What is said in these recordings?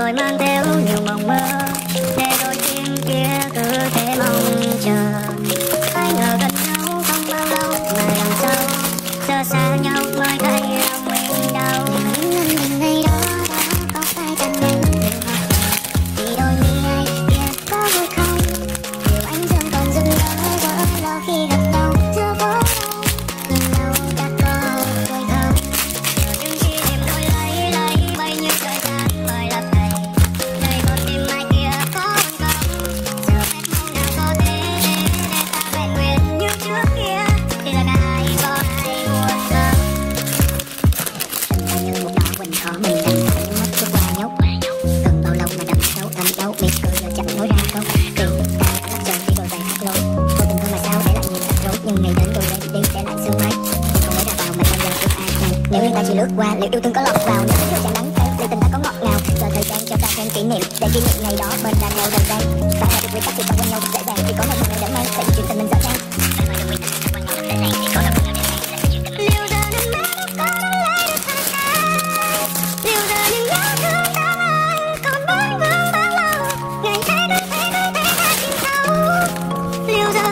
rồi mang theo nhiều mộng mơ, để đôi chim kia cứ thế mong chờ. Ai ngờ gần nhau không bao lâu mà đằng sau giờ xa nhau mới thấy lòng mình đau. Những ngày đó đã có phải tan nhanh đều hỏi vì đôi mi ai kia có vui không. Điều anh dương còn dừng lỡ lo khi gặp nhau chưa có đâu, nhìn đâu đã có vui không. Nhưng khi đêm đôi lấy bay như thời gian mới lấp đầy, nơi con tim ai kia có buồn không. Giờ phép mong nào có thể để ta vẹn nguyên như trước kia, thì là ai có ai buồn không. Tình như một đỏ quỳnh khó mình đành phải mất bước qua nhốt. Cần bao lâu mà đậm sâu thầm đâu biết cười giờ chẳng nói ra câu. Vì ta lắc trời khi đôi giày hát lối, vô tình thôi mà sao để lại nhiều rắc rối. Nhưng ngày đến rồi đây đi để lại sương mây, không mới ra vào mà bao giờ được ai này. Nếu như ta chỉ lướt qua liệu yêu thương có lọt vào, nếu yêu chẳng đắng cay liệu tình ta có ngọt ngào. Giờ thời gian cho ta thêm kỷ niệm để kỷ niệm ngày đó bên đàn nhau đầu day. Phải là được quy tắc thì ta quên nhau thật dễ dàng, vì có một người để mang tại vì chuyện tình mình rõ ràng. Phải là được quy tắc thì ta quên nhau thật dễ dàng, vì có một người để mang tại vì chuyện tình mình. Liệu giờ nước mắt có đón lấy được hai ta, liệu giờ những nhớ thương đã mang còn bâng vương bao lâu. Ngày thế ta chìm sâu, liệu giờ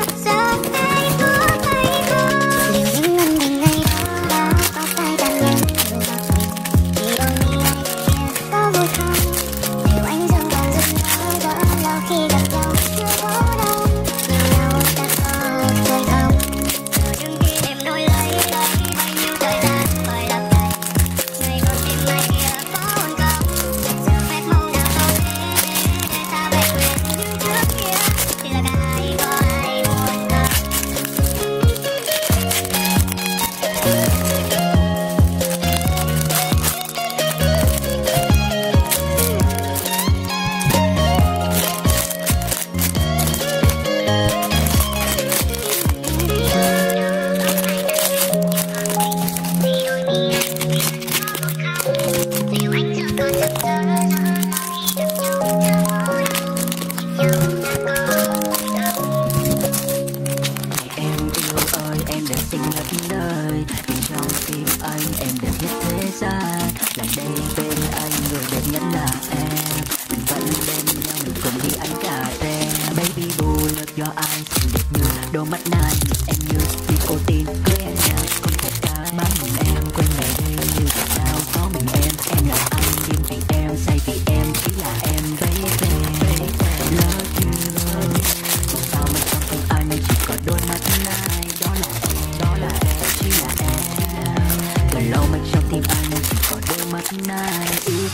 ai có hay không. Liệu những ân tình ngày đó có phải tan nhanh rồi hoặc vì đôi mi ai kia có vui không. Điều anh dương còn dừng lỡ khi gặp nhau chưa có đâu, nhìn nhau đã có vui không. Nhưng khi đêm đôi lấy bay nhiêu thời gian mới lấp đầy, người con tim ai kia có buồn không. Giờ phép mong nào có thể để ta vẹn nguyên như trước kia, thì là ai có ai buồn không. Liệu anh giờ còn giấc mơ khi gặp nhau chưa có đâu, nhìn nhau đã có vui không. Em yêu ơi, em đã sinh ngất đời, vì trong tim anh em đẹp nhất thế gian. Lại đây bên anh, người đẹp nhất là em. Mình vẫn bên nhau, mình cùng đi ăn cà phê. Baby boo, look your eyes, xinh đẹp như đôi mắt nai. Nhìn em như nicotine, cưới em nha, không thể cái mắt mình em. Quên ngày đây như thế nào, có mình em là anh, điên vì em, say vì em, chỉ là em, baby. Love you, sao mà trong tim anh chỉ có đôi mắt nai. Đó là em, chỉ là em. Từ lâu mà trong tim anh chỉ có đôi mắt nai.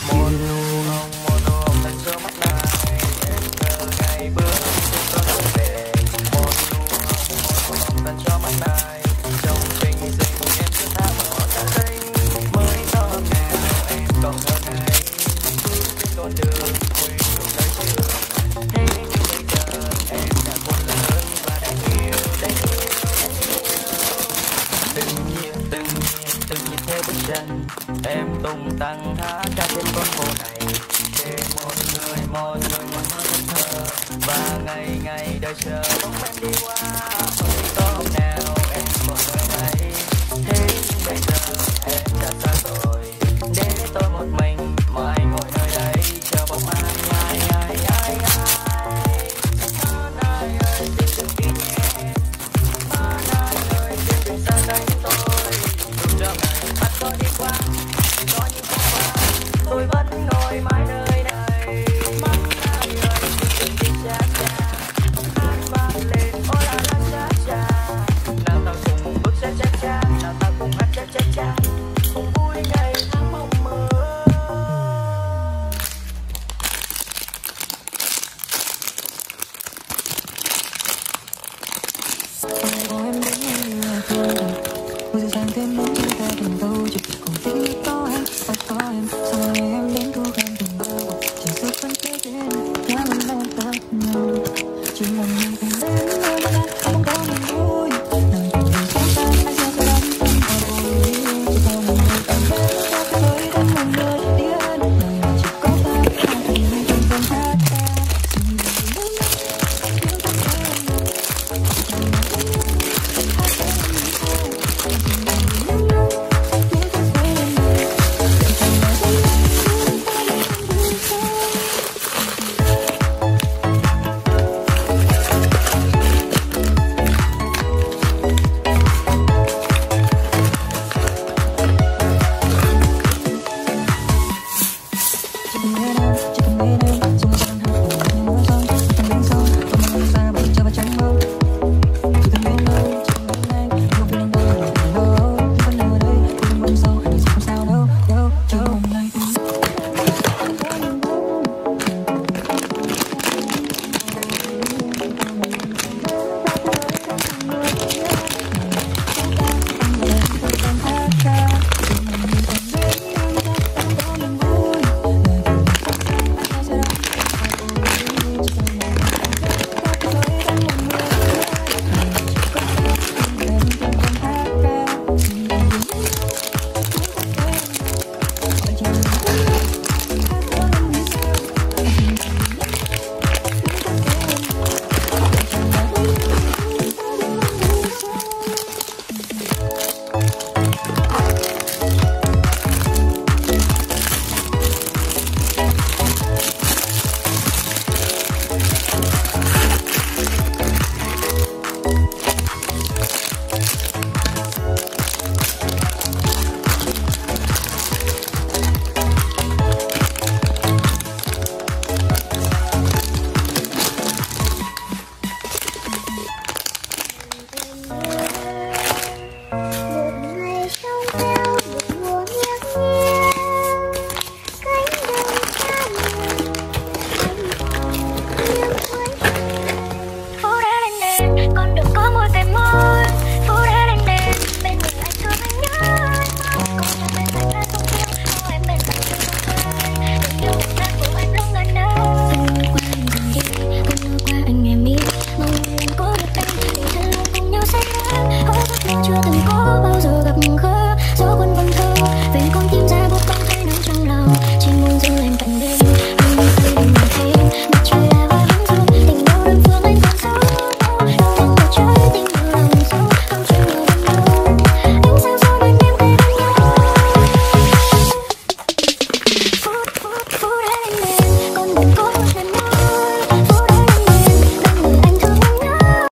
Một nụ hồng lên giữa mắt này, em chờ ngày bước có trở về. Một nụ hồng lên cho mắt này, trong tình tình em cứ thả bỏ ra đây. Mới có nào em còn hơn này, bước trên con đường quên cùng đời chưa. Thế nhưng bây giờ em đã khôn lớn và đang yêu, đang yêu. Từng nhịp theo bước chân em tung tăng hát ca trên con phố này, để một người một thơ. Và ngày ngày đợi chờ bóng em đi qua, ôi có hôm nào em còn ở đây.